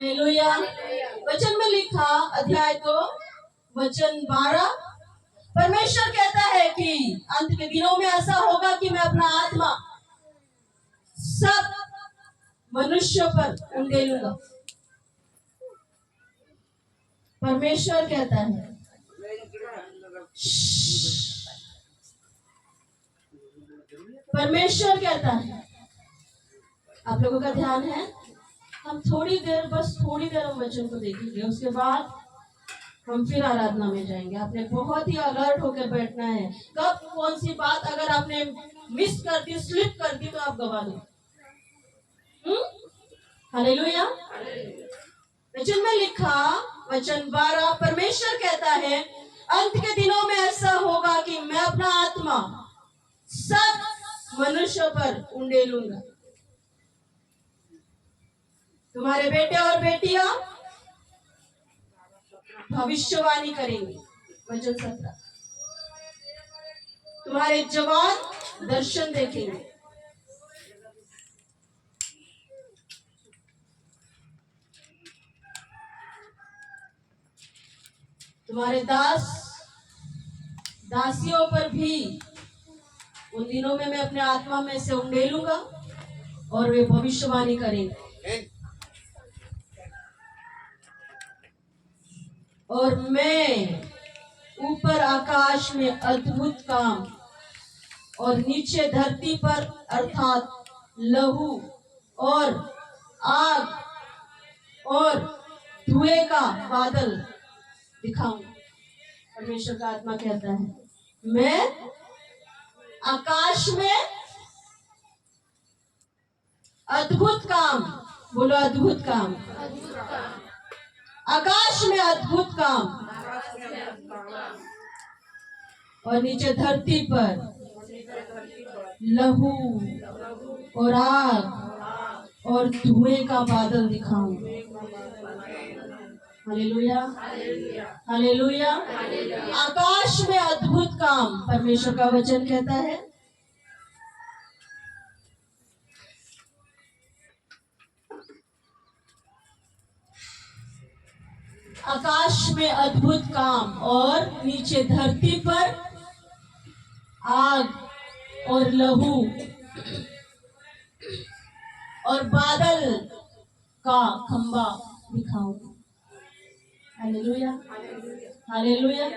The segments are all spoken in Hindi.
हालेलुया। वचन में लिखा अध्याय 2 वचन 12, परमेश्वर कहता है कि अंत के दिनों में ऐसा होगा कि मैं अपना आत्मा सब मनुष्यों पर उंडेलूंगा। परमेश्वर कहता है। परमेश्वर कहता है। आप लोगों का ध्यान है। हम थोड़ी देर हम वचन को देखेंगे, उसके बाद हम फिर आराधना में जाएंगे। आपने बहुत ही अलर्ट होकर बैठना है। कब कौन सी बात अगर आपने मिस कर दी, स्लिप कर दी, तो आप गवा दो। हालेलुया। वचन में लिखा वचन 12, परमेश्वर कहता है अंत के दिनों में ऐसा होगा कि मैं अपना आत्मा सब मनुष्यों पर उंडेलूंगा। तुम्हारे बेटे और बेटियां भविष्यवाणी करेंगे। वचन 17, तुम्हारे जवान दर्शन देखेंगे। तुम्हारे दासियों पर भी उन दिनों में मैं अपने आत्मा में से उंडेलूंगा और वे भविष्यवाणी करेंगे। और मैं ऊपर आकाश में अद्भुत काम और नीचे धरती पर अर्थात लहू और आग और धुएं का बादल दिखाऊंगा। परमेश्वर का आत्मा कहता है मैं आकाश में अद्भुत काम, बोलो अद्भुत काम, आकाश में अद्भुत काम और नीचे धरती पर लहू और आग और धुएं का बादल दिखाऊंगा। Hallelujah, hallelujah. आकाश में अद्भुत काम, परमेश्वर का वचन कहता है। आकाश में अद्भुत काम और नीचे धरती पर आग और लहू और बादल का खंबा दिखाऊंगा। Hallelujah, hallelujah.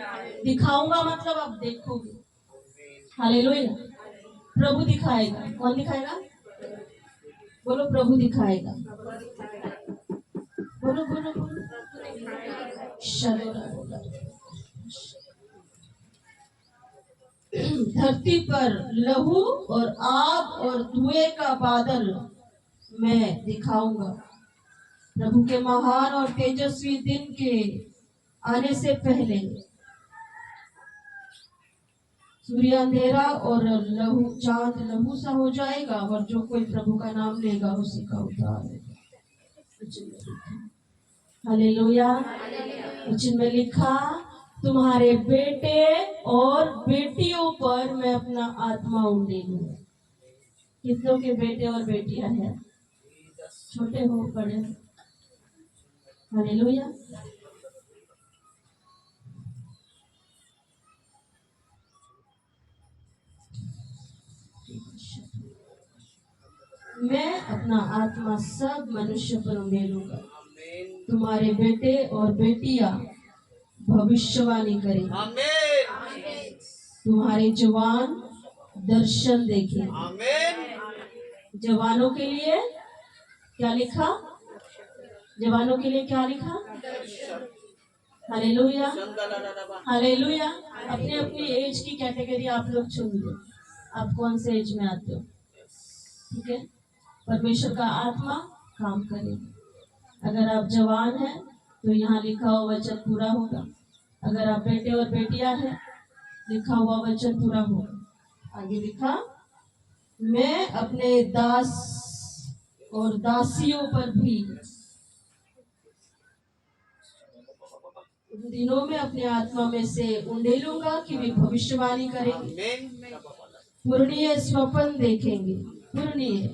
दिखाऊंगा मतलब आप देखोगे। हालेलुया। प्रभु दिखाएगा। कौन दिखाएगा? बोलो प्रभु दिखाएगा। बोलो बोलो बोलो। धरती पर लहू और आग और धुएं का बादल मैं दिखाऊंगा। प्रभु के महान और तेजस्वी दिन के आने से पहले सूर्य अंधेरा और लहू चांद लहू सा हो जाएगा और जो कोई प्रभु का नाम लेगा उसी का उद्धार होगा। हालेलुया। वचन में लिखा तुम्हारे बेटे और बेटियों पर मैं अपना आत्मा उंडेलूंगा। कितनों के बेटे और बेटियां हैं? छोटे हो बड़े? हालेलुया। मैं अपना आत्मा सब मनुष्य पर उंडेलूंगा। तुम्हारे बेटे और बेटियां भविष्यवाणी करेंगे। तुम्हारे जवान दर्शन देखेंगे। जवानों के लिए क्या लिखा? जवानों के लिए क्या लिखा? Hallelujah, hallelujah. अपनी अपनी एज की कैटेगरी आप लोग चुन लो। आप कौन से एज में आते हो? ठीक है। परमेश्वर का आत्मा काम करेगा। अगर आप जवान हैं तो यहाँ लिखा हुआ वचन पूरा होगा। अगर आप बेटे और बेटियां हैं, लिखा हुआ वचन पूरा होगा। आगे लिखा मैं अपने दास और दासियों पर भी उन दिनों में अपने आत्मा में से उंडेलूंगा कि वे भविष्यवाणी करेंगे, पूर्णीय स्वप्न देखेंगे। पूर्णीय,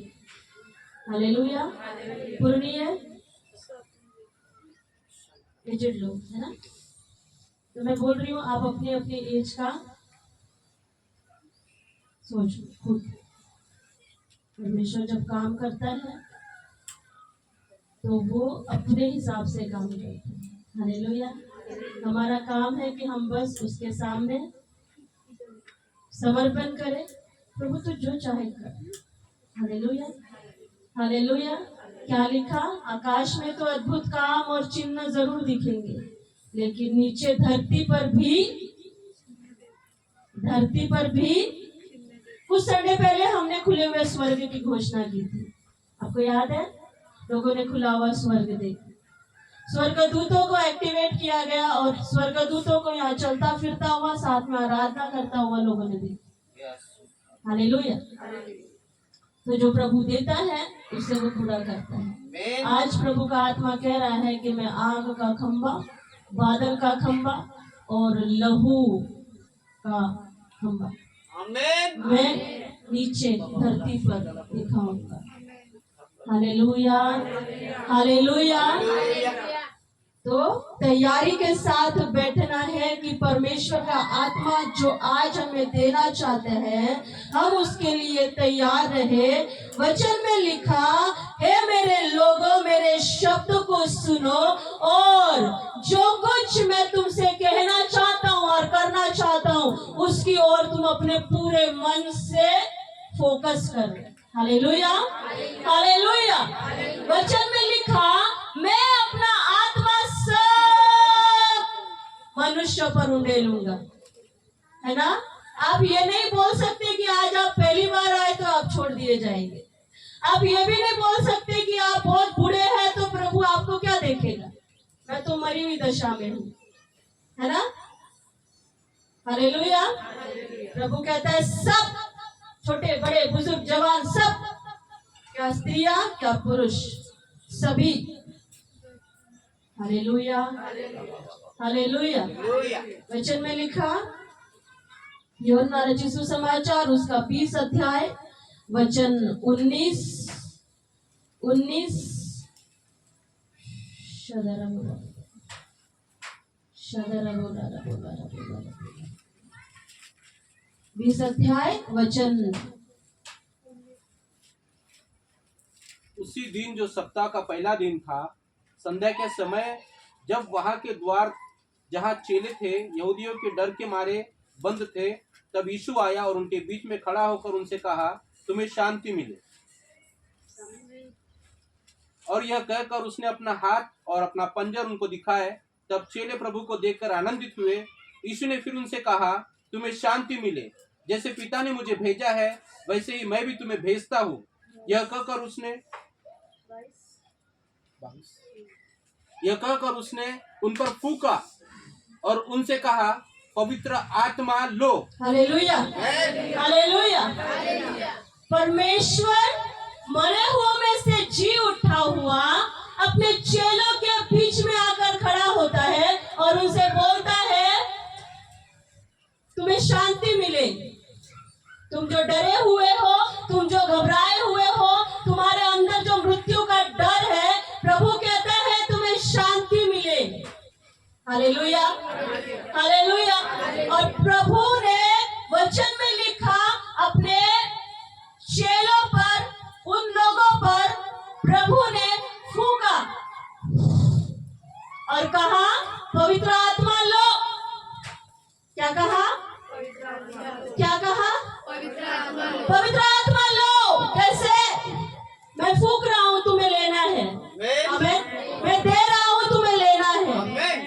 हालेलुया। पूर्णीय एजेड लोग, है ना। तो मैं बोल रही हूँ आप अपने अपने एज का सोचो खुद। परमेश्वर जब काम करता है तो वो अपने हिसाब से काम करता है। हालेलुया। हमारा काम है कि हम बस उसके सामने समर्पण करें, प्रभु तो जो चाहे कर। Hallelujah, hallelujah. क्या लिखा, आकाश में तो अद्भुत काम और चिन्ह जरूर दिखेंगे, लेकिन नीचे धरती पर भी कुछ संडे पहले हमने खुले हुए स्वर्ग की घोषणा की थी, आपको याद है। लोगों ने खुला हुआ स्वर्ग देखा, स्वर्गदूतों को एक्टिवेट किया गया और स्वर्गदूतों को यहाँ चलता फिरता हुआ साथ में आराधना करता हुआ लोगों ने देखा। हालेलुया। तो जो प्रभु देता है उससे वो पूरा करता है। आज प्रभु का आत्मा कह रहा है कि मैं आग का खंभा, बादल का खंभा और लहू का खंभा मैं नीचे धरती पर दिखाऊंगा। Hallelujah, hallelujah. तो तैयारी के साथ बैठना है कि परमेश्वर का आत्मा जो आज हमें देना चाहते हैं हम उसके लिए तैयार रहे। वचन में लिखा है, मेरे लोगों मेरे शब्द को सुनो और जो कुछ मैं तुमसे कहना चाहता हूँ और करना चाहता हूँ उसकी ओर तुम अपने पूरे मन से फोकस करो। Hallelujah, hallelujah. वचन में लिखा, मैं अपना आत्मा सब मनुष्य पर उंडेलूंगा, है ना। आप ये नहीं बोल सकते कि आज आप पहली बार आए तो आप छोड़ दिए जाएंगे। आप ये भी नहीं बोल सकते कि आप बहुत बूढ़े हैं तो प्रभु आपको क्या देखेगा, मैं तो मरी हुई दशा में हूँ, है ना। हालेलुया। प्रभु कहता है सब, छोटे बड़े बुजुर्ग जवान सब, क्या स्त्रियां क्या पुरुष, सभी। Hallelujah, hallelujah. वचन में लिखा, यूहन्ना रचित सुसमाचार उसका 20 अध्याय वचन 19 20 अध्याय वचन। उसी दिन जो सप्ताह का पहला दिन था, संध्या के समय, जब वहां के द्वार जहां चेले थे यहूदियों के डर के मारे बंद थे, तब यीशु आया और उनके बीच में खड़ा होकर उनसे कहा, तुम्हें शांति मिले। और यह कहकर उसने अपना हाथ और अपना पंजर उनको दिखाए। तब चेले प्रभु को देखकर आनंदित हुए। यीशु ने फिर उनसे कहा, तुम्हें शांति मिले। जैसे पिता ने मुझे भेजा है वैसे ही मैं भी तुम्हें भेजता हूँ। यह कहकर उसने उन पर फूंका और उनसे कहा, पवित्र आत्मा लो। Hallelujah, hallelujah. परमेश्वर मरे हुओं में से जी उठा हुआ अपने चेलों के बीच में आकर खड़ा होता है और उनसे बोलता है, तुम्हें शांति मिले। तुम जो डरे हुए हो, तुम जो घबराए हुए हो, तुम्हारे अंदर जो मृत्यु का डर है, प्रभु कहता है तुम्हें शांति मिले। Hallelujah, hallelujah. और प्रभु ने वचन में लिखा, अपने चेलों पर, उन लोगों पर प्रभु ने फूंका और कहा, पवित्र आत्मा लो। क्या कहा, क्या कहा, पवित्र आत्मा लो। कैसे? मैं फूंक रहा हूं, तुम्हें लेना है। मैं दे रहा हूं, तुम्हें लेना है।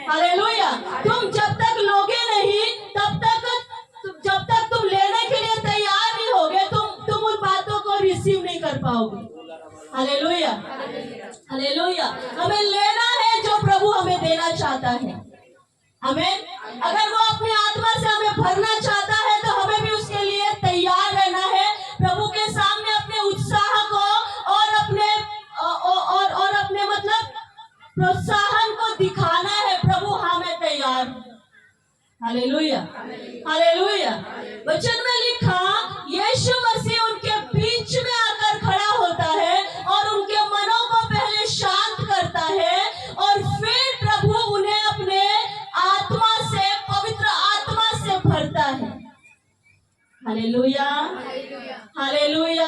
हालेलुया। तुम जब तक लोगे नहीं, जब तक तुम लेने के लिए तैयार नहीं होगे, तुम उन बातों को रिसीव नहीं कर पाओगे। Hallelujah, hallelujah. हमें लेना है जो प्रभु हमें देना चाहता है। हमें, अगर वो अपनी आत्मा से हमें भरना चाहता है तो हमें भी उसके लिए तैयार रहना है। प्रभु के सामने अपने उत्साह को और अपने मतलब प्रोत्साहन को दिखाना है। प्रभु हमें तैयार। Hallelujah, hallelujah. वचन में लिखा, यीशु मसीह उनके बीच में आकर खड़ा होता है और उनके मनों को पहले शांत करता है और फिर प्रभु उन्हें हालेलुया हालेलुया।